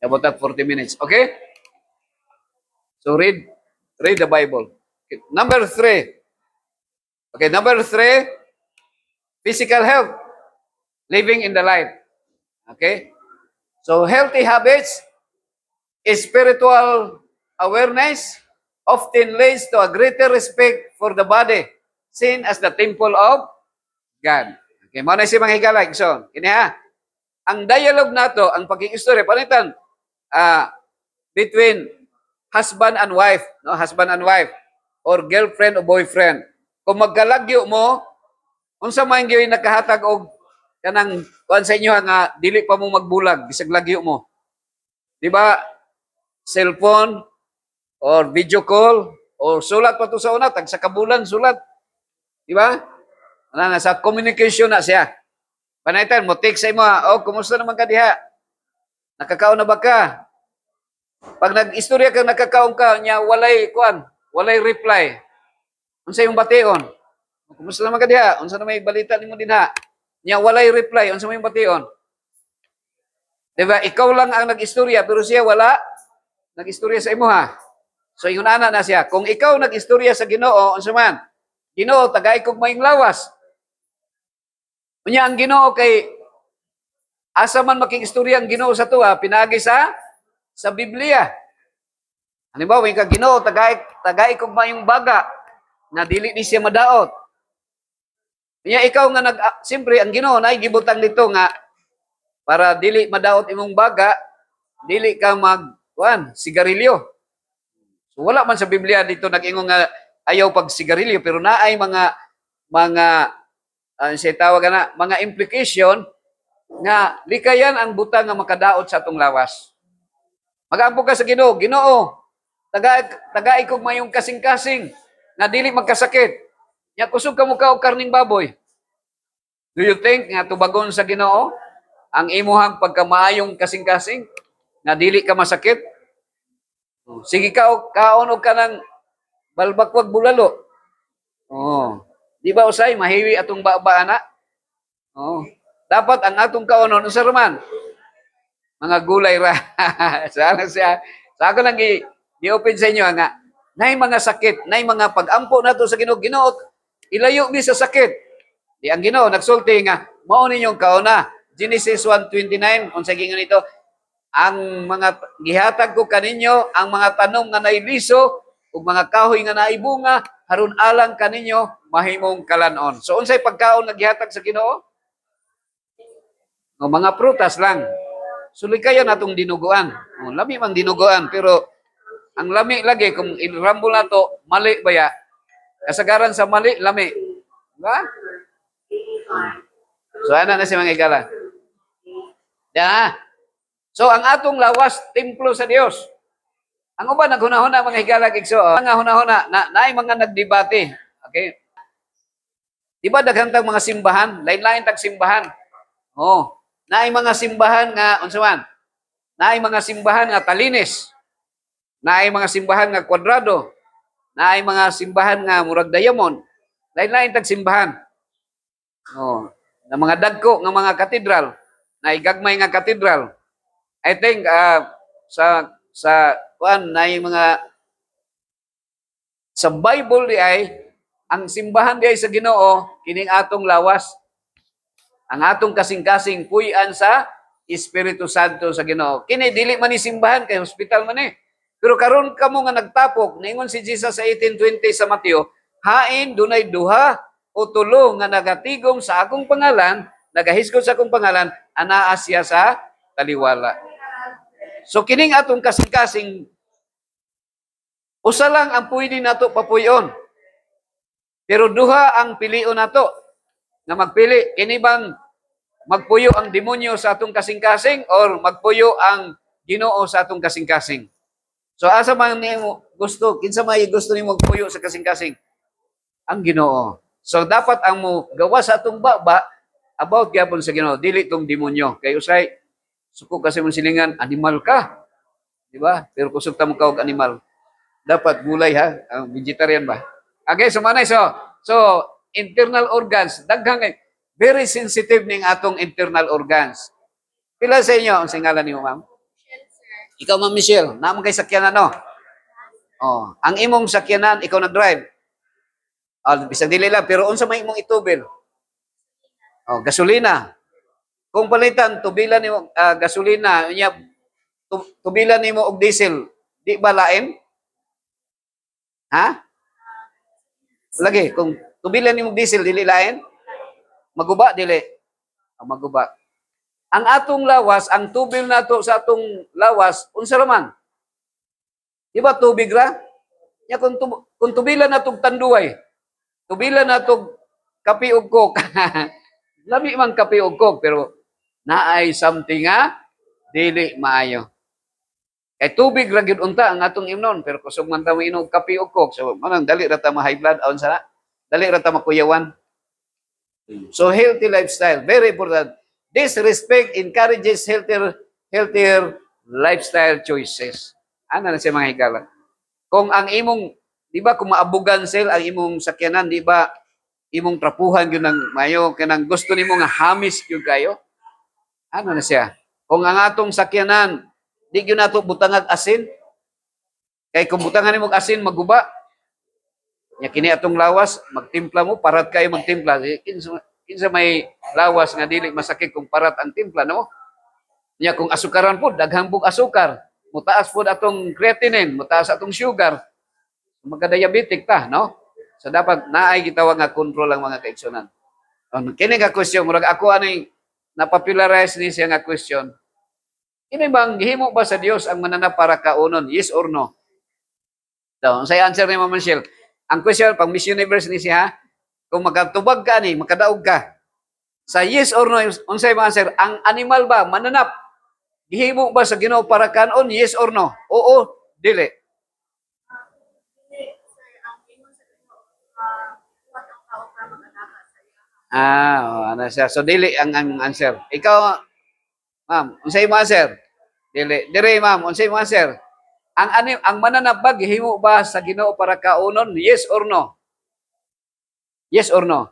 About that 40 minutes. Okay? So read the Bible. Okay. Number 3. Okay, number 3, physical health, living in the light. Okay? So healthy habits, spiritual awareness often leads to a greater respect for the body, seen as the temple of God. Okay, mo na si mga higalag. So, kini ha. Ang dialogue nato, ang pagkikistorya, panitan, between husband and wife, no? Husband and wife, or girlfriend o boyfriend. Kung magkalagyo mo, unsa man gyud nakahatag og kanang kuan sa inyo nga dili pa mo magbulag bisag lagyo mo. Di ba? Cellphone or video call or sulat pa to sa una tag sa kabulan sulat. Di ba? Ana sa communication na siya. Panaytan mo text sa imo, "Oh, kumusta naman ka diha? Nakakaon na ba ka?" Pag nag-istorya ka nakakaon ka nya walay kuan, walay reply. Unsa imong bation? Kumusta naman ka diha? Unsa na may balita nimo dinha? Nya walay reply, unsa may bation? Diba? Ikaw lang ang nag-istorya pero siya wala nag-istorya sa imo ha. So yun ana na siya. Kung ikaw nag-istorya sa Ginoo, unsa man? Ginoo tagay kog maing lawas. Unya ang Ginoo kay asa man making-istorya ang Ginoo sa tuwa, pinagi sa Biblia. Halimbawa, yung Ginoo tagay kog maing baga na dili ni siya madaot. Unya ikaw nga siyempre ang Ginoo na gibutang dito nga para dili madaot imong baga, dili ka sigarilyo. So wala man sa Biblia dito nag-ingon nga ayaw pag sigarilyo pero naay mga siya tawag na mga implication nga likayan ang butang nga makadaot sa atong lawas. Mag-ampo ka sa Ginoo, Ginoo, tagay kog mayong kasing-kasing nga dili magkasakit. Nya kusog ka mo ka og karning baboy. Do you think nga tubagon sa Ginoo ang imuhang pagkamaayong kasing-kasing na dili ka masakit? Sige ka og kaon og kanang balbakwag bulalo. Oh. Di ba usay mahiwi atong baba ana? Oh. Dapat ang atong kaonon unsa man? Mga gulay ra. Sana siya. Sa ako nang gi-open sa inyo nga nay mga sakit, nay mga pag-ampo nato sa Ginoo, Ginoo ilayo mi sa sakit. Di ang Ginoo nagsulti nga mao ninyong kaona. Genesis 1:29 unsa gingon ito? Ang mga gihatag ko kaninyo ang mga tanom nga nailiso ug mga kahoy nga naibunga haron alang kaninyo mahimong kalanon. So unsay pagkaon nga gihatag sa Ginoo? No, mga prutas lang. Sulikayan natong dinuguan. Oh, lami man dinuguan pero ang lami lagi kung irambol nato mali ba ya? Kasagaran sa mali lami. Diba? So ana na si mga igala. Ya. So ang atong lawas templo sa Dios. Ang uban naghunahuna mga higalag igso, mga hunahuna naay mga nagdebate. Okay? Di ba daghang tag mga simbahan, lain-lain tag simbahan. Oh, naay mga simbahan nga unsa man? Naay mga simbahan nga talinis. Naay mga simbahan nga kwadrado. Naay mga simbahan nga murag diamond. Lain-lain tag simbahan. Oh, na mga dagko nga mga katedral, naay gagmay nga katedral. I think sa kuan na yung mga sa Bible di ay ang simbahan di ay sa Ginoo kining atong lawas. Ang atong kasing-kasing puy-an sa Espiritu Santo sa Ginoo. Kini dili man ni simbahan kay hospital man ni. Pero karon kamo nga nagtapok ningon si Jesus sa 18:20 sa Mateo, hain dunay duha o tulo nga nagatigom sa akong pangalan, nagahisgot sa akong pangalan, anaa siya sa taliwala. So kining atong kasing-kasing usa lang ang pwede nato papuyon. Pero duha ang pilion nato nga magpili. Kini bang magpuyo ang demonyo sa atong kasing-kasing or magpuyo ang Ginoo sa atong kasing-kasing? So asa man nimo gusto, kinsa may gusto nimo magpuyo sa kasing-kasing? Ang Ginoo. So dapat ang mo gawa sa atong baba about gyapon sa Ginoo, dili tong demonyo. Kay usay suko kasi mong silingan, animal ka. Di ba? Pero kusog ta mo ka og animal. Dapat gulay ha, vegetarian ba? Okay, so manay so internal organs, daghang very sensitive ning atong internal organs. Pila sa inyo ang singalan niyo, ma'am? Ikaw, Ma'am Michelle, naman kay sakyanan, no? Oh, ang imong sakyanan, ikaw nag-drive. Bisag dili lang, pero unsa may imong itubil? Oh, gasolina. Kung palitan, tubilan nimo gasolina, unya tubilan nimo og diesel, di ba lain? Ha? Lagi, kung tubilan nimo og diesel, dili lain? Maguba, dili. Maguba. Ang atong lawas, ang tubil nato sa atong lawas, unsa raman? Di ba tubig ra? Ya kung tubilan natong tanduay, tubilan natong kape ug coke. Labi man kape ug coke, pero naay something nga dili maayo. Kay tubig ra gyud unta ang atong imnon, pero kusog man ta mo inog kape ug coke, so manang dali ra ta ma-high blood aun sa dali ra ta makuyawan. So healthy lifestyle, very important. This respect encourages healthier lifestyle choices. Ano na siya mga higala? Kung ang imong, di ba, kung maabugan sel ang imong sakyanan, di ba, imong trapuhan yun ng mayo, kanang gusto nimo nga hamis yun kayo, ano na siya? Kung ang atong sakyanan, di yun nato butangag asin, kay kung butangan nimo asin, maguba, nya kini atong lawas, magtimpla mo, parat kayo magtimpla. Kinsa may lawas nga dili masakit kung parat ang timpla, no? Nya kung asukaran po, daghang bug asukar, mutaas po atong creatinine, mutaas atong sugar, magka-diabetic ta, no? So dapat naay gitawag nga control ang mga kaigsunan. Kini nga question, murag ako ani napopularize ni siya nga question. Kini bang gihimo ba sa Dios ang mananap para kaunon? Yes or no? So, say answer ni Ma'am Michelle. Ang question pang Miss Universe ni siya, kung magkatubag ka ni, makadaog ka. Sa yes or no, unsay mga answer, ang animal ba mananap? Gihimo ba sa Ginoo para kanon? Yes or no? Oo, dili. Ano siya. So, dili ang answer. Ikaw, ma'am, unsay mo answer? Dili. Dire, ma'am, unsay mo answer? Ang mananap ba, gihimo ba sa Ginoo para kaunon? Yes or no? Yes or no?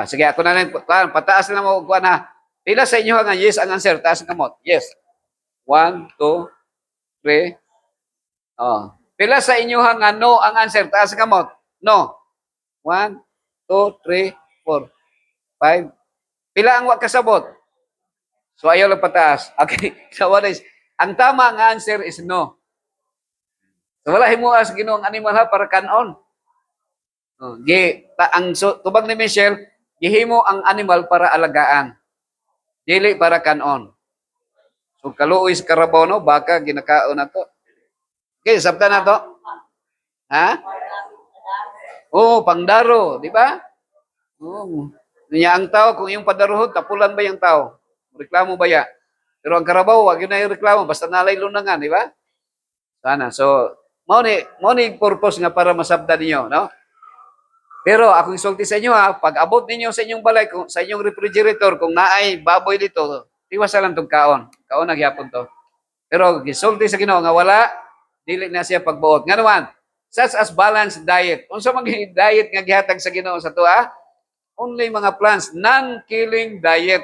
Sige, ako na lang, pataas na mo, na. Pila sa inyo nga yes ang answer, taas ang kamot. Yes. 1, 2, 3. Oh. Pila sa inyo nga no ang answer, taas ang kamot. No. 1, 2, 3, 4, 5. Pila ang wa kasabot? So ayaw lang pataas. Okay. So what is? Ang tama nga answer is no. So wala himuas Ginoong animal ha para kanon. Tubag ni Michelle, gihimo ang animal para alagaan. Dili para kanon. So kaluoy sa karabaw no, baka ginakaon na to. Okay, sabta na to. Ha? Oh, pangdaro, di ba? Oh. Niya ang tao, kung yung padaruhod, tapulan ba yung tao? Reklamo ba ya? Pero ang karabaw, wag yun na yung reklamo, basta nalay lunangan, di ba? Sana. So, mo ni purpose nga para masabda ninyo, no? Pero akong isulti sa inyo ha, pag abot ninyo sa inyong balay, sa inyong refrigerator, kung naay baboy dito, iwasan lang itong kaon. Kaon nagyapon to. Pero gisulti sa Ginoo nga wala, dili na siya pagbuot. Nga naman, such as balanced diet. Unsa man diet nga gihatag sa Ginoo sa tuwa? Only mga plants, non-killing diet.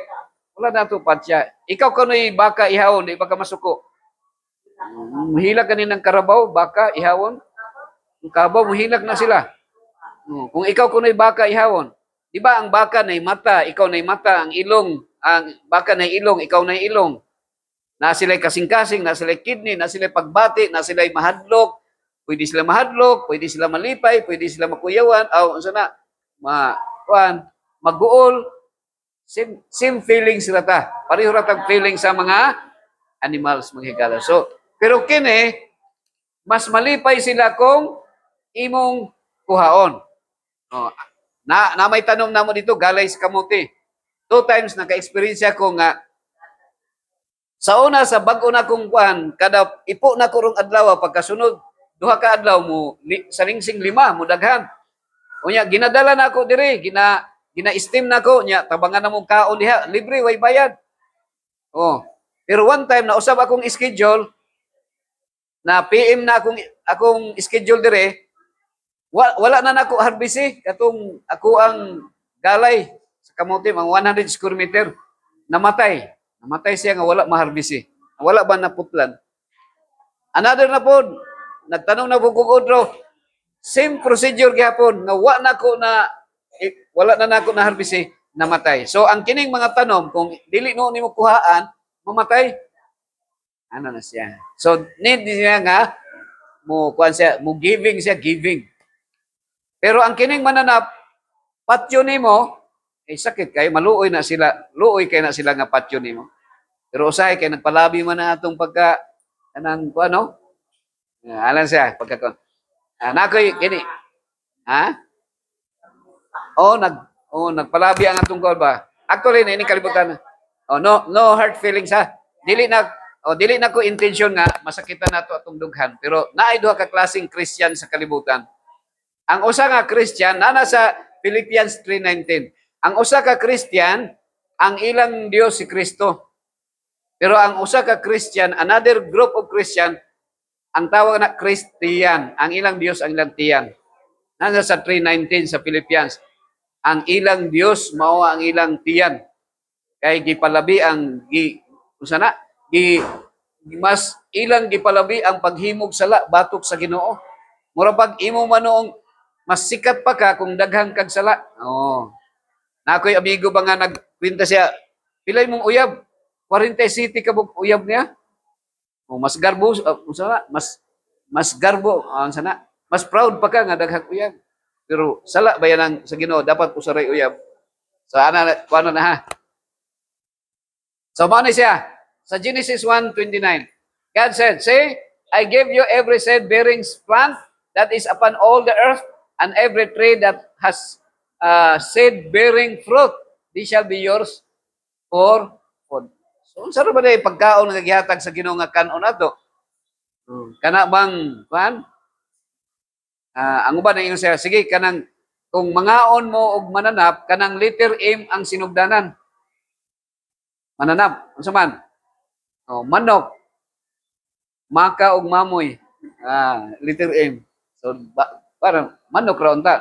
Wala na ito, patya. Ikaw kano'y baka ihawon, di ba ka masuko? Muhilag kaninang karabaw, baka ihawon. Ang kabaw, muhilag na sila. Kung ikaw kano'y baka ihawon, di ba ang baka na'y mata, ikaw na'y mata, ang ilong, ang baka na'y ilong, ikaw na'y ilong. Na sila'y kasing-kasing, na sila'y kidney, na sila'y pagbati, na sila'y mahadlok, pwede sila mahadlok, pwede sila malipay, pwede sila makuyawan, unsa na, mag-uol, same feelings sila ta. Pareho ra tag feelings sa mga animals, mga higala. So, pero kini, mas malipay sila kung imong kuhaon. Na may tanong namo dito, galay sa kamuti. 2 times naka-experience ako nga, sa una, sa bag-o na kong kuhan, kada ipo na ko rong adlaw, pagkasunod, 2 ka adlaw mo, sa lingsing 5, mo daghan. Unya, ginadala na ako diri, gina-steam na ko, nya, tabangan na mong kaon diha, libre, way bayad. Pero one time, nausap akong schedule, na PM na akong schedule diri, wala na nako harbisi, katong ako ang galay, sa kamuti, ang 100 square meter, namatay. Namatay siya nga wala maharbisi. Wala ba naputlan? Another na po, nagtanong na po kung odro, same procedure gihapon nga wala na nako na harbisi, namatay. So ang kining mga tanom kung dili no nimo kuhaan, mamatay. Ano na siya? So need niya nga mo kuan siya, mo giving siya, giving. Pero ang kining mananap, patyo nimo, sakit kay maluoy na sila, luoy kay na sila nga patyo nimo. Pero usahay kay nagpalabi man na atong pagka kanang kuano? Alam siya pagka nakoy kini. Ha? Nagpalabi ang atong kuan ba? Actually ini kalibutan. No hard feelings ha. Dili na ko intention nga masakitan nato atong dughan. Pero naay duha ka klaseng Christian sa kalibutan. Ang usa nga Christian nana sa Philippians 3:19. Ang usa ka Christian, ang ilang Dios si Kristo. Pero ang usa ka Christian, another group of Christian, ang tawag na Christian, ang ilang Dios ang ilang tiyan. Nasa sa 3:19 sa Philippians. Ang ilang Dios mao ang ilang tiyan. Kay gipalabi ang mas ilang gipalabi ang paghimog sala batok sa Ginoo. Mura pag imo manoong mas sikat pa ka kung daghang kag sala. Nakoy amigo ba nga nagkwenta siya, pilay mong uyab? 47 ka bug uyab niya. Mas garbo mas garbo sana. Mas proud pa ka nga daghang uyab. Pero sala bayan sa Ginoo dapat usaray uyab. So ano na ha? So mao ni siya sa Genesis 1:29. God said, "Say, I gave you every seed-bearing plant that is upon all the earth, and every tree that has seed-bearing fruit, this shall be yours for food." So, unsa ba day pagkaon nga gihatag sa Ginoo nga kanon ato? Kana bang kuan? Ang uban na siya, sige kanang kung mangaon mo og mananap, kanang letter M ang sinugdanan. Mananap, unsa man? Manok, maka og mamoy. Letter M. So parang manok ra unta.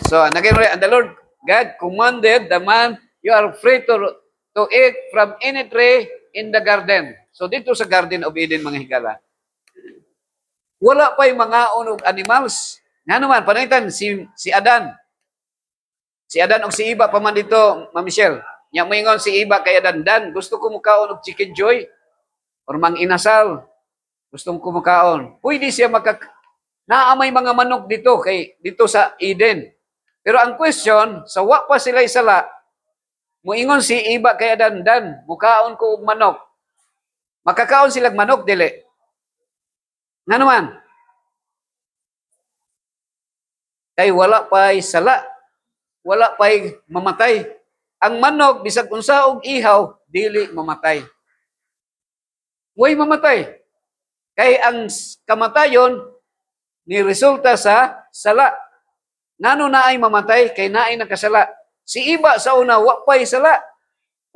So and the Lord God commanded the man, you are free to eat from any tree in the garden. So dito sa Garden of Eden mga higala. Wala pa'y mga og animals. Nga naman, panangitan, si Adan. Si Adan o si Iba pa man dito, Ma'am Michelle. Nya moingon si Iba kay Adan, Dan, gusto ko mukaon og chicken joy or mang inasal. Gusto ko mukaon. Pwede siya naamay mga manok dito sa Eden. Pero ang question, sa wa pa sila isala, moingon si Iba kay Adan, Dan, mukaon ko og manok. Makakaon sila manok dili. Nga naman, kay wala pa'y sala, wala pa'y mamatay. Ang manok, bisag unsa og ihaw, dili mamatay. Way mamatay. Kay ang kamatayon, ni resulta sa sala. Ngano na ay mamatay, kay naay nakasala. Si Iba sa una, wa pa'y sala.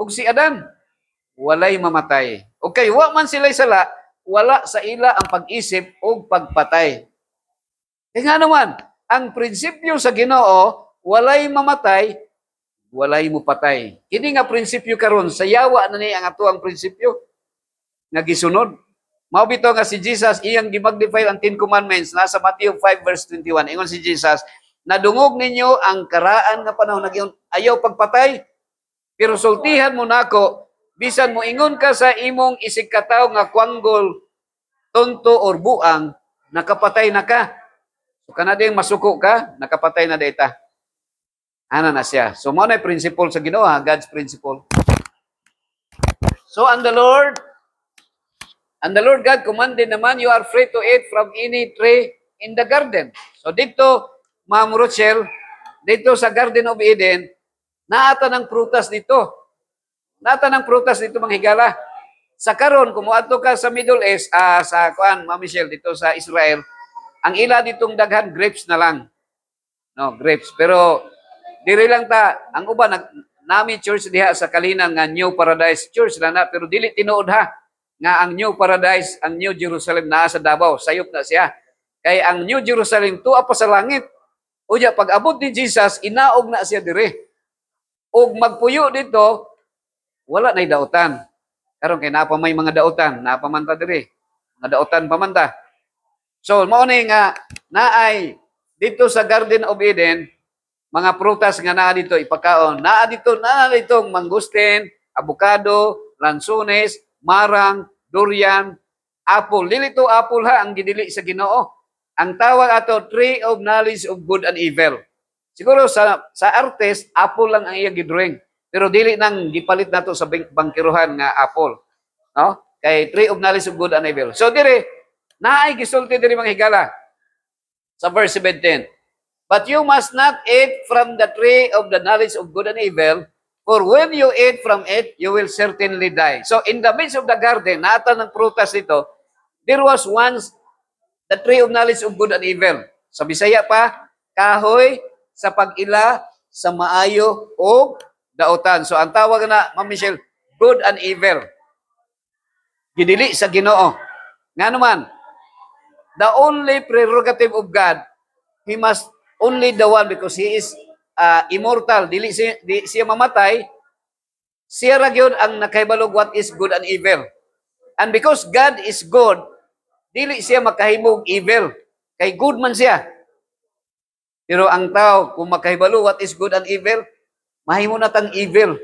Ug si Adan, walay mamatay. O kay wa man sila'y sala, wala sa ila ang pag-isip o pagpatay. Kaya nga naman, ang prinsipyo sa Ginoo, walay mamatay, walay mo patay. Kini nga prinsipyo karon sa yawa na ni ang atuang prinsipyo nga gisunod. Mao bitaw nga si Jesus iyang gimagnify ang 10 commandments nasa Matthew 5:21. Ingon si Jesus, nadungog ninyo ang karaan nga panahon nagyon ayaw pagpatay, pero sultihan mo nako bisan mo ingon ka sa imong isig katawo nga kwanggol, tonto or buang, nakapatay na ka. So kanading masuko ka, nakapatay na data. Ano na siya. So mao na principle sa Ginoo, God's principle. So and the Lord God commanded naman, you are free to eat from any tree in the garden. So dito, Ma'am Rochelle, dito sa Garden of Eden, naata ng prutas dito. Nata ng prutas dito mga higala. Sa karon kung moadto ka sa Middle East, sa Ma'am Michelle dito sa Israel, ang ila ditong daghan grapes na lang. No, grapes. Pero diri lang ang uban nami church diha sa Kalinan nga New Paradise Church na pero dili tinuod ha nga ang New Paradise, ang New Jerusalem naa sa Davao, sayop na siya. Kay ang New Jerusalem tuwa pa sa langit. Unya pag abot ni Jesus, inaog na siya dire. Og magpuyo dito, wala na'y dautan. Karon kay napa may mga dautan, napa man ta diri. Nga daotan pa man ta. So mao ni nga naay dito sa Garden of Eden mga prutas nga naa dito ipakaon. Naa ditong mangustin, avocado, lansones, marang, durian, apple. Dili to apple ha ang gidili sa Ginoo. Ang tawag ato tree of knowledge of good and evil. Siguro sa artist apple lang ang iyang gidrawing. Pero dili nang gipalit nato sa bangkiruhan nga apple. No? Kay tree of knowledge of good and evil. So dire naay gisulti diri mga higala sa verse 17. But you must not eat from the tree of the knowledge of good and evil, for when you eat from it, you will certainly die. So in the midst of the garden, naata ng prutas dito, there was once the tree of knowledge of good and evil. Sa Bisaya pa, kahoy sa pag-ila sa maayo o daotan. So ang tawag na, Ma'am Michelle, good and evil. Gidili sa Ginoo. Nga naman, the only prerogative of God, He must only the one because He is immortal. Dili siya mamatay. Siya ra gyud ang nakahibalog what is good and evil. And because God is good, dili siya makahimog evil. Kay good man siya. Pero ang tao, kung makahibalo what is good and evil, mahimo na tang evil.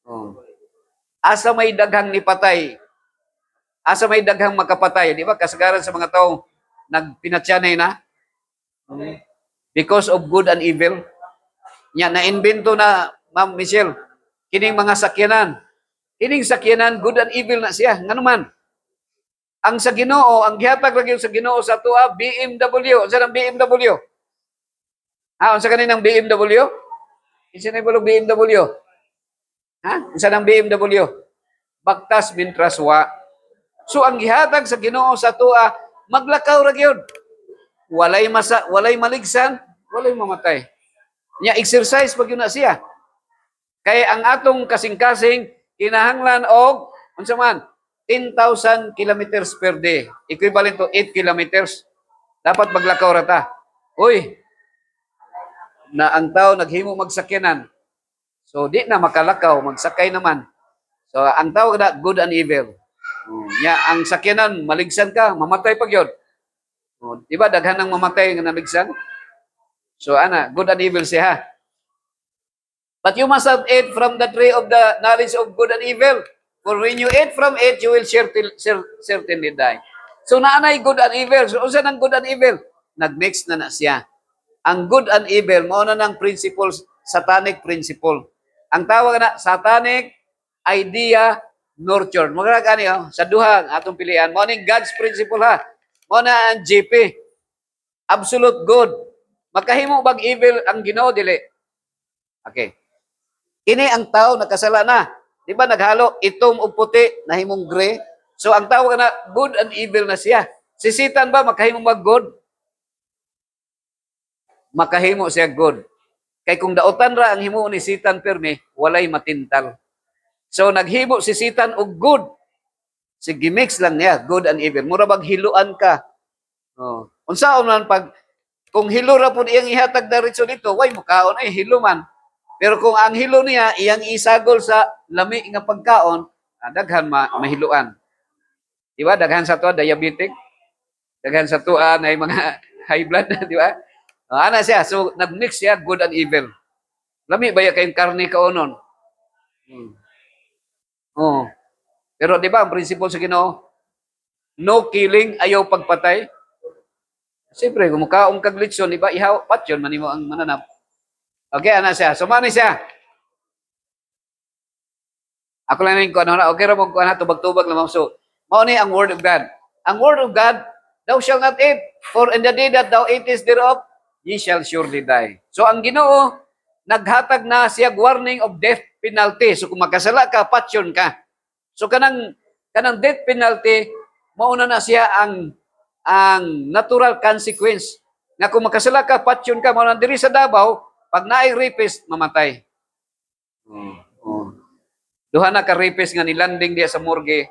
Oh. Asa may daghang nipatay, asa may daghang makapatay, di ba? Kasagaran sa mga tao nagpinatyanay na. Because of good and evil. Nya na-invento na, Ma'am Michelle, kining mga sakyanan. Kining sakyanan, good and evil na siya. Nga naman, ang sa Ginoo, ang gihatag lagi sa Ginoo sa tuwa, BMW. Unsa nang BMW? Ha, unsa kaninang BMW? Unsa na bulog BMW? Ha? Unsa nang BMW? Baktas bintraswa. So ang gihatag sa Ginoo sa tuwa, maglakaw ra gyud. Walay maligsan, walay mamatay. Nya exercise pag yun na siya. Kaya ang atong kasing-kasing kinahanglan og unsa man 10,000 kilometers per day. Equivalent to 8 kilometers. Dapat maglakaw ra ta. Uy, na ang tao naghimo magsakyanan. So di na makalakaw, magsakay naman. So ang tawag na good and evil. Nya ang sakyanan maligsan ka, mamatay pag yun. Di ba daghan nang mamatay nga naligsan? So ana, good and evil siya. But you must not eat from the tree of the knowledge of good and evil. For when you eat from it, you will certainly die. So naanay good and evil. So unsa nang good and evil? Nagmix na siya. Ang good and evil, mao na ng principles, satanic principle. Ang tawag na satanic idea nurture. Mga gani sa duha atong pilian. Mao ning God's principle ha. Mao na ang GP. Absolute good. Makahimo bag evil ang Ginoo dili. Okay. Kini ang tao nakasala na. Di ba naghalo itom ug puti nahimong gray? So ang tawag na good and evil na siya. Si Satan ba makahimo mag good? Makahimo siya good. Kay kung daotan ra ang himo ni Satan permi, walay matintal. So naghimo si Satan og good. Sige mix lang niya, good and evil. Mura bag hiluan ka. Oh. Unsaon man pag kung hilo ra pud iyang ihatag diretso dito, way mukaon ay hilo man. Pero kung ang hilo niya iyang isagol sa lami nga pagkaon, daghan mahiluan. Di ba? Daghan sa tuwa diabetic. Daghan sa tuwa na mga high blood, di ba? Ana siya, so nagmix siya good and evil. Lami ba ya kayong karne kaonon? Oh. Pero di ba ang prinsipyo sa Ginoo? No killing, ayaw pagpatay. Siyempre, kung mukhaong kag litson, di ba? Ihaw, patyon, manimo ang mananap. Okay, ana siya. So, mani siya. Ako lang ko ano na. Okay, ra mo ko na tubag-tubag lamang. So, mao ni ang word of God. Ang word of God, thou shall not eat, for in the day that thou eatest thereof, ye shall surely die. So, ang Ginoo, naghatag na siya warning of death penalty. So, kung magkasala ka, patyon ka. So, kanang death penalty, mauna na siya ang natural consequence. Nga kung makasala ka, patyon ka, mauna diri sa Davao, pag naay rapist, mamatay. Duha na ka rapist nga nilanding diya sa morgue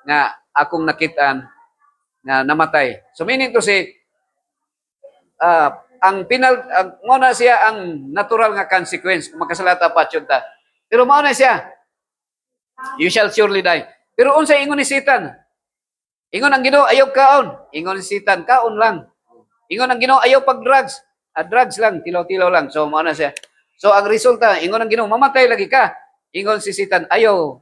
nga akong nakitaan nga namatay. So meaning to say, ang muna siya ang natural nga consequence kung makasalata patyon ta. Pero mao na siya, you shall surely die. Pero unsa ingon ni Satan? Ingon ang Ginoo ayaw kaon. Ingon si Satan, kaon lang. Ingon ang Ginoo ayaw pag drugs. Drugs lang, tilaw-tilaw lang. So mao na siya. So ang resulta, ingon ang Ginoo mamatay lagi ka. Ingon si Satan, ayaw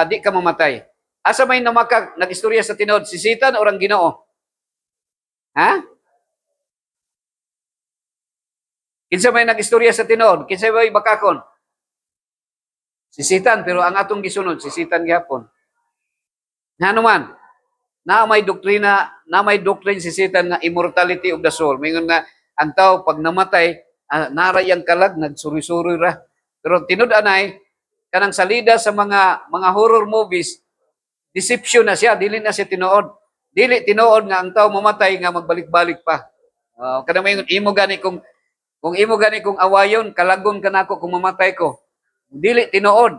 di ka mamatay. Asa may namakag nagistorya sa tinod si Satan o ang Ginoo? Ha? Kinsa may nagistorya sa tinod? Kinsa may bakakon? Si Satan, pero ang atong gisunod si Satan gyapon. Ngano man? Na may doktrina, na may doctrine si Satan nga immortality of the soul. Mingon nga ang tao pag namatay, naray ang kalag nagsuri-suri ra. Pero tinud-anay kanang salida sa mga horror movies, deception na siya, dili na siya tinuod. Dili tinuod nga ang tao mamatay nga magbalik-balik pa. Kada may imo gani kung imo gani kung awayon, kalagon ka nako kung mamatay ko. Dili tinuod.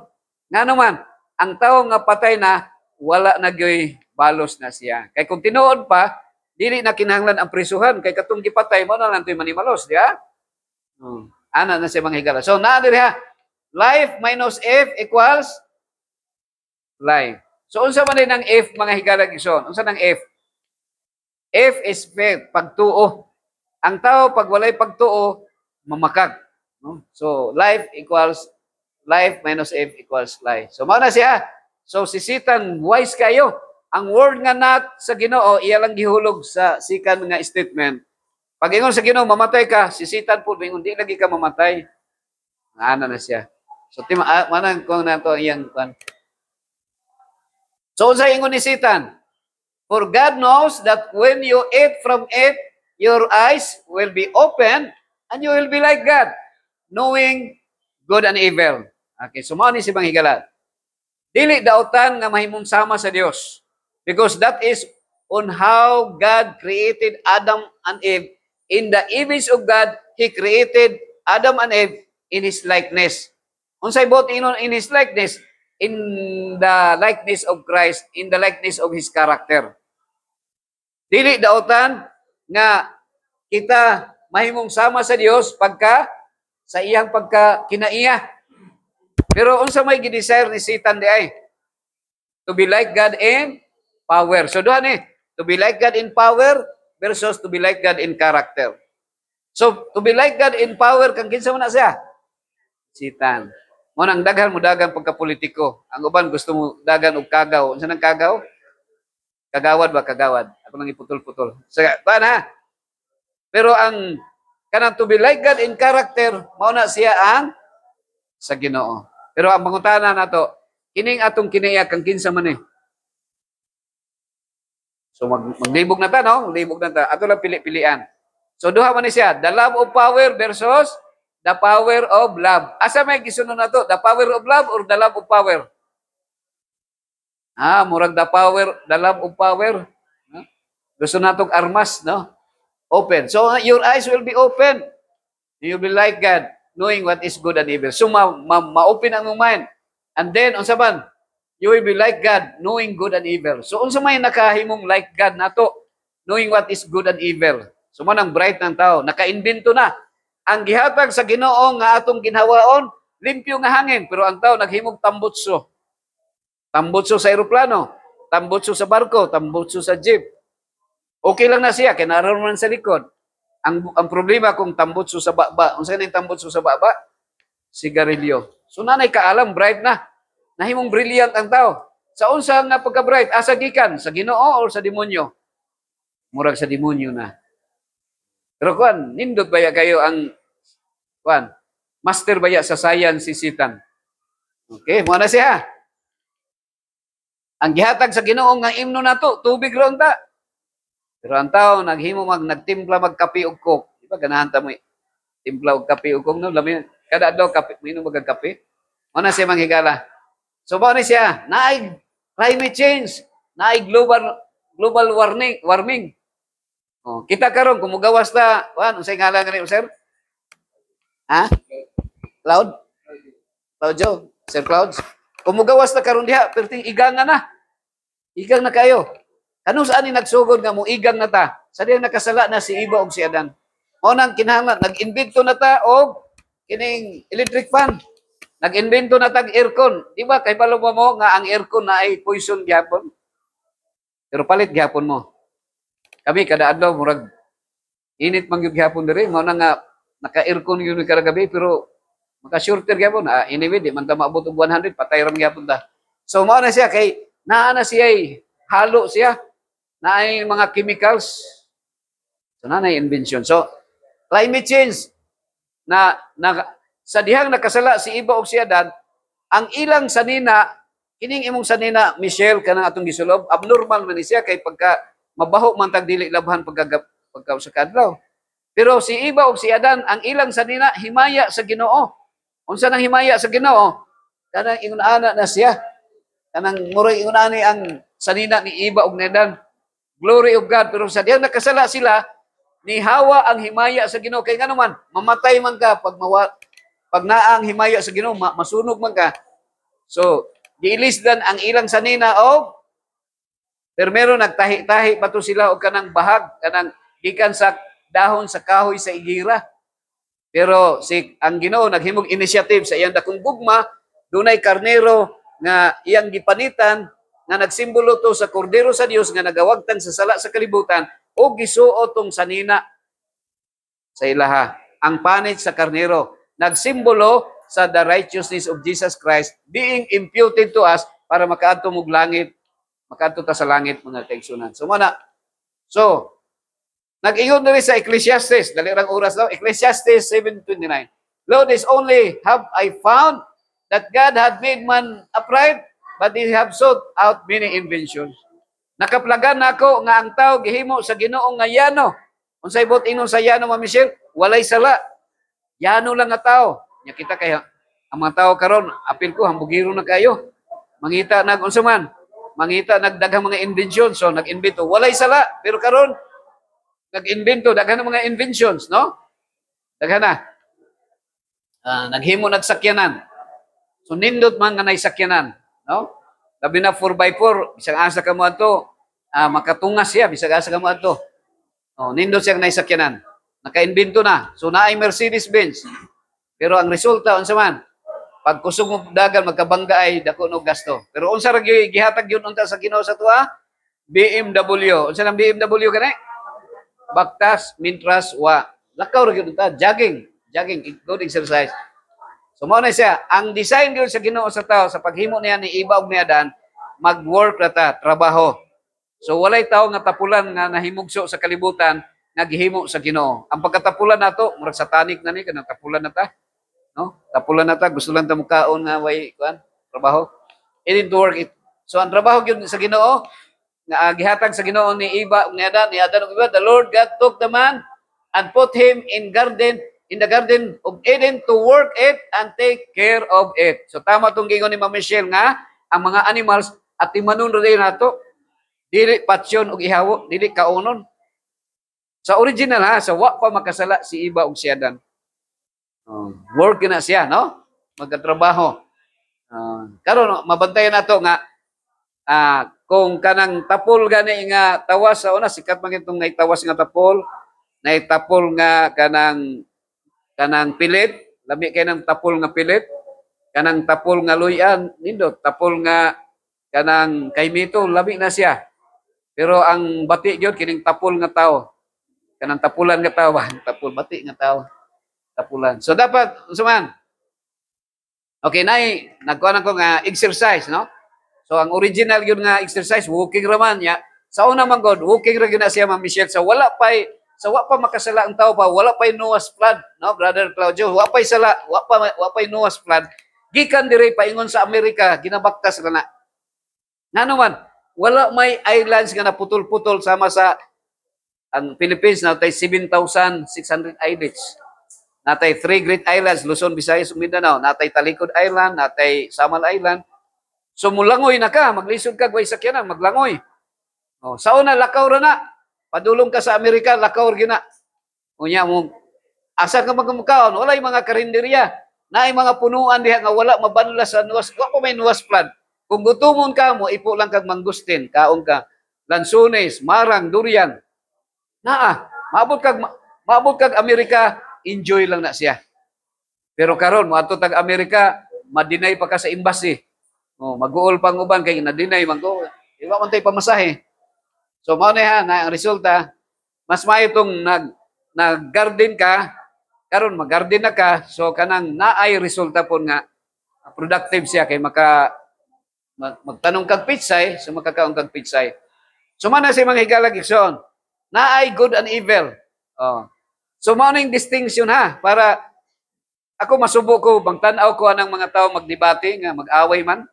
Ngano man, ang tao nga patay na wala na gyoy balos na siya. Kay kung tinuod pa, dili na kinahanglan ang prisuhan kay katong gipatay mo na lang toy manimalos, di ba? Ana na siya mga higala. So naa diri ha. Life minus F equals life. So unsa man din ang F mga higala gison? Unsa nang F? F is faith, pagtuo. Ang tao pag walay pagtuo, mamakag. No? So life minus F equals life. So mao na siya. So si Satan wise kayo. Ang word nga not sa Ginoo iya lang gihulog sa sikan nga statement. Pag ingon sa Ginoo mamatay ka, si Satan pud ingon di lagi ka mamatay. Ana na siya. So manang ko na to iyang kan. So unsa ingon ni Satan? For God knows that when you eat from it, your eyes will be open and you will be like God, knowing good and evil. Okay, so mao ni si Bang Higala. Dili dautan nga mahimong sama sa Dios. Because that is on how God created Adam and Eve. In the image of God, He created Adam and Eve in His likeness. Unsay bot inon in His likeness? In the likeness of Christ, in the likeness of His character. Dili dautan nga kita mahimong sama sa Dios pagka sa iyang pagka kinaiya. Pero unsa may gidesire ni Satan di ay? To be like God in power. So duha ni, to be like God in power versus to be like God in character. So to be like God in power kang kinsa man na siya? Satan. Mo nang daghan mo dagan pagka-politiko. Ang uban gusto mo dagan og kagaw. Unsa nang kagaw? Kagawad ba kagawad? Ako nang iputol-putol. So, ha? Pero ang kanang to be like God in character, mao na siya ang sa Ginoo. Pero ang pangutana nato, kining atong kinaiya kang kinsa man eh. So maglibog na ta, no? Maglibog na ta. Ato lang pili-pilian. So duha man ni siya, the love of power versus the power of love. Asa may gisunod na to? The power of love or the love of power? Murag the love of power. Gusto natong armas, no? Open. So your eyes will be open. You will be like God, knowing what is good and evil. So ma-open ang mind. And then, unsa man? You will be like God, knowing good and evil. So unsa may nakahimong like God nato, knowing what is good and evil. So man ang bright ng tao, naka-invento na. Ang gihatag sa Ginoo nga atong ginhawaon, limpyo nga hangin, pero ang tao naghimog tambutso. Tambutso sa eroplano, tambutso sa barko, tambutso sa jeep. Okay lang na siya, kaya naroon man sa likod. Ang problema kung tambutso sa baba, unsa ning tambutso sa baba? Sigarilyo. So nanay kaalam, bright na. Nahimong brilliant ang tao. Sa unsa nga pagka-bright? Asa gikan? Sa Ginoo o sa demonyo? Murag sa demonyo na. Pero kuan, nindot baya kayo ang kuan, master baya sa science si Satan. Okay, mo na siya. Ang gihatag sa Ginoo nga imno nato, tubig ron ta. Pero ang tao naghimo nagtimpla magkape og coke. Di ba ganahan ta mo timpla og kape og coke no? Lamin kada adlaw kape, minom og kape. Mo na siya manghigala. So mao ni siya, naay climate change, naay global warming. Oh, kita karon kung mugawas ta, unsay ngalan gani sir? Ha? Cloud? Cloud Joe, Sir Clouds. Kung mugawas ta karon diha, perting igang na. Igang na kayo. Kanus ani nagsugod nga mo igang na ta? Sa diyang nakasala na si Iba ug si Adan. Mao nang kinahanglan nag-invento na ta og kining electric fan. Nag-invento na tag aircon. Di ba? Kay palong mo nga ang aircon na ay poison gyapon. Pero palit gihapon mo. Kami kada adlaw murag init man gyud gihapon diri, mao na nga naka-aircon gyud kada gabi pero maka-shorter gihapon. Anyway, di man ta maabot og 100, patay ram gihapon ta. So mao na siya kay naa na siya halo siya. Naay mga chemicals. So na invention. So climate change na sa dihang nakasala si Iba og si Adan, ang ilang sanina, kining imong sanina, Michelle, kanang atong gisulob, abnormal man ni siya kay pagka mabaho man tag dili labhan pagka sa kadlaw. Pero si Iba og si Adan, ang ilang sanina himaya sa Ginoo. Unsa nang himaya sa Ginoo? Kanang ingon-ana na siya. Kanang murag ingon-ani ang sanina ni Iba og ni Adan. Glory of God. Pero sa dihang nakasala sila, ni Hawa ang himaya sa Ginoo. Kay ngano man, mamatay man ka pag naang himaya sa Ginoo, masunog man ka. So, giilisdan ang ilang sanina og pero nagtahi-tahi pa to sila og kanang bahag, kanang gikan sa dahon sa kahoy sa igira. Pero ang Ginoo naghimog initiative sa iyang dakong gugma, dunay karnero nga iyang gipanitan nga nagsimbolo to sa kordero sa Dios nga nagawagtan sa sala sa kalibutan o gisuo tong sanina sa ilaha. Ang panit sa karnero nagsimbolo sa the righteousness of Jesus Christ being imputed to us para makaadto mog langit, makaadto ta sa langit mga kaigsunan. So muna. So nag-ingon diri sa Ecclesiastes, dali rang oras daw, Ecclesiastes 7:29. Lo, this only have I found that God had made man upright, but he have sought out many inventions. Nakaplagan nako nga ang tao gihimo sa Ginoo nga yano. Unsay bot inon sa yano, Ma'am Michelle? Walay sala. Yano lang nga tao. Nya kita kay ang mga tao karon, apil ko hambugiro na kayo. Mangita nag unsa man? Mangita nagdaghang mga invention, so nag-invento. Walay sala, pero karon nag-invento daghan mga inventions, no? Daghan na. Naghimo nagsakyanan. So nindot man nga naisakyanan, no? Labi na 4x4, bisag asa ka mo ato, makatungas siya, bisag asa ka mo ato. Oh, nindot siyang naisakyanan. Naka-invento na. So naay Mercedes-Benz. Pero ang resulta unsa man? Pag kusog mo dagan magkabangga ay dako no gasto. Pero unsa ra gihatag yun unta sa Ginoo sa tuwa? BMW. Unsa nang BMW kanay? Baktas, mintras, wa. Lakaw ra gyud ta, jogging, good exercise. So mao na siya, ang design gyud sa Ginoo sa tao sa paghimo niya ni Iba ug ni Adan, mag-work ra ta, trabaho. So walay tao nga tapulan nga nahimugso sa kalibutan nga gihimo sa Ginoo. Ang pagkatapulan nato, murag satanic na ni kanang tapulan na ta. No? Tapulan na ta, gusto lang ta mukaon nga way kuan, trabaho. It didn't work it. So ang trabaho gyud sa Ginoo nga gihatag sa Ginoo ni Iba ug ni Adan ug Iba, the Lord God took the man and put him in the garden of Eden to work it and take care of it. So tama tong gingon ni Ma'am Michelle nga ang mga animals at timanon rin nato dili patsyon og ihawo, dili kaunon. Sa original ha, sa wa pa makasala si Iba ug si Adan. Work na siya, no? Magkatrabaho. Karon mabantayan nato nga kung kanang tapol gani nga tawas sa una, sikat man itong naitawas nga tapol, naitapol nga kanang pilit, labi kay nang tapol nga pilit, kanang tapol nga luyan, nindot, tapol nga kanang kaymito, labi na siya. Pero ang bati gyud kining tapol nga tao. Kanang tapulan nga tao ba? Tapol bati nga tao. Tapulan. So dapat suman. Okay, nagkuan ako nga exercise, no? So ang original gyud nga exercise walking ra man ya. Sa una man god, walking ra gyud na siya Ma'am Michelle. So wala pa makasala ang tao pa, wala pa Noah's flood, no? Brother Claudio, wala pa Noah's flood. Gikan diri paingon sa Amerika, ginabaktas ra na. Ngano man, wala may islands nga naputol-putol sama sa ang Philippines natay 7,600 islets. Natay 3 great islands, Luzon, Visayas, Mindanao. Natay Talikod Island, natay Samal Island. So mulangoy na ka, maglisod ka, way sakyanan, maglangoy. Oh, sa una, lakaw ra na. Padulong ka sa Amerika, lakaw ra gina. Unya mo, asa ka magkamukaon? Wala yung mga karinderya. Naay mga punuan diha nga wala mabanla sa nuwas. Wa pa may nuwas flood. Kung gutumon ka mo, ipo lang kag mangustin, kaon ka. Lansones, marang, durian. Naa, maabot kag Amerika, enjoy lang na siya. Pero karon mo ato tag Amerika, madinay pa ka sa embassy. Oh, mag-uol pang uban kay na-deny man ko. Iwa man tay pamasahe. So mao na ang resulta, mas maayo tong nag-garden ka, karon mag-garden na ka, so kanang naay resulta po nga productive siya kay magtanong kag pitsay, so makakaon kag pitsay. So man na si mga higalag igsoon, naay good and evil. Oh. So mao na yung distinction ha, para ako masubo ko, bang tanaw ko anang mga tao magdebate nga mag-away man.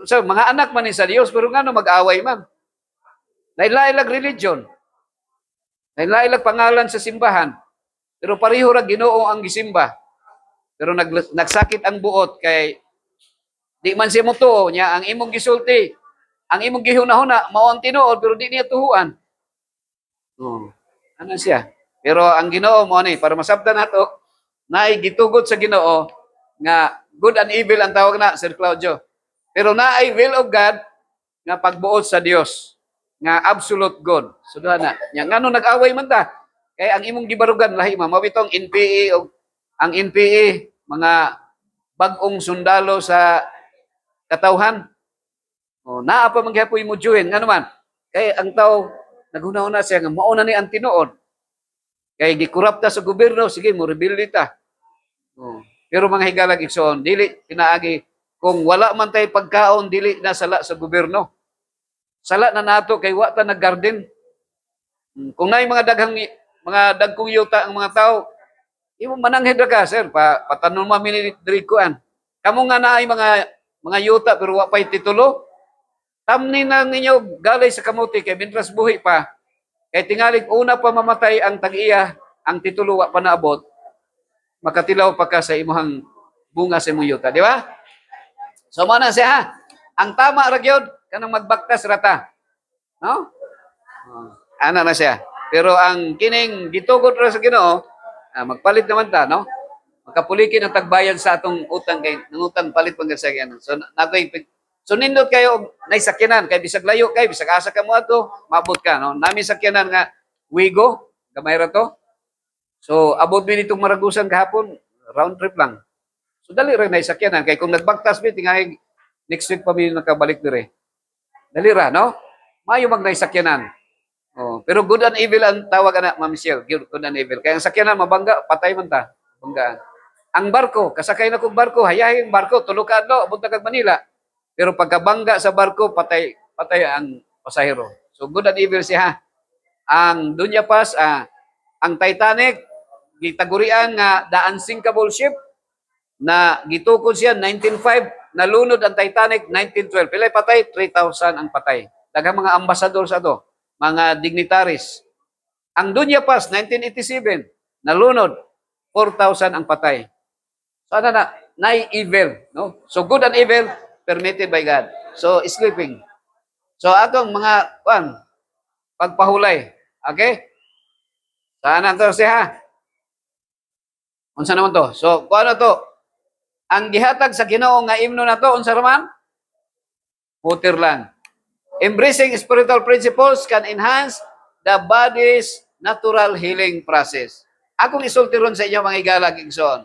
So mga anak man ni sa Dios, pero ngano mag-away man. Lain-lain religion. Lain-lain pangalan sa simbahan. Pero pareho ra Ginoo ang gisimba. Pero nagsakit ang buot kay di man siya motuo niya ang imong gisulti. Ang imong gihuna-huna mao ang tinuod pero di niya tuhuan. Oh. Ano siya? Pero ang Ginoo mo ni para masabtan nato, naay gitugot sa Ginoo nga good and evil ang tawag na Sir Claudio. Pero naay will of God nga pagbuot sa Dios nga absolute good. So na. Nya ngano nag-away man ta? Kay ang imong gibarugan lahi mawitong NPA o ang NPA mga bag-ong sundalo sa katawhan. O naa pa maghapoy mo juhin ngano man? Kay ang tao naghuna-una siya nga mao na ni ang tinuod. Kay gikorupta sa gobyerno, sige mo rebelde ta. O, pero mga higalag igsoon, dili pinaagi kung wala man tay pagkaon dili na sala sa gobyerno. Sala na nato kay wa ta nag-garden. Kung naay mga dagkong yuta ang mga tao, imo mananghid ra ka sir patanon mo diri kuan. Kamo nga naay mga yuta pero wa pay titulo. Tamni na ninyo galay sa kamuti kay bintras buhi pa. Kay tingalig una pa mamatay ang tag-iya, ang titulo wa pa naabot. Makatilaw pa ka sa imong bunga sa imong yuta, di ba? So mo na siya ha. Ang tama ra gyud kanang magbaktas rata. No? Ana na siya. Pero ang kining gitugod ra sa Ginoo, magpalit naman ta, no? Makapulikin ang tagbayan sa atong utang kay nangutang palit pang sa yan. So nindot kayo nay sakyanan kay bisag layo kay bisag asa ka mo ato, maabot ka, no? Nami sakyanan nga Wigo, gamay ra to. So abot mi nitong Maragusan kahapon, round trip lang. So dali ra nay sakyanan kay kung nagbaktas mi tingay next week pa mi nakabalik dire. Dali ra, no? Mayo mag nay sakyanan. Oh, pero good and evil ang tawag ana, Ma'am Michelle, good and evil. Kaya ang sakyanan mabangga, patay man ta. Banggaan. Ang barko, kasakay na kog barko, hayahin barko, tulo ka adlaw, abot na kag Manila. Pero pagkabangga sa barko, patay ang pasahero. So good and evil siya. Ang Dunya Pass, ang Titanic, gitagurian nga the unsinkable ship na gitukod siya 1905, nalunod ang Titanic 1912. Pilay patay, 3,000 ang patay. Daghang mga ambasador sa to, mga dignitaries. Ang Dunya Pass 1987, nalunod 4,000 ang patay. So ano na, evil, no? So good and evil permitted by God. So sleeping. So atong mga pagpahulay. Okay? Saan to siya? Unsa naman to? So kuano to? Ang gihatag sa Ginoo nga imno na to unsa raman? Waterland. Embracing spiritual principles can enhance the body's natural healing process. Akong isulti ron sa inyo mga igalag igsoon.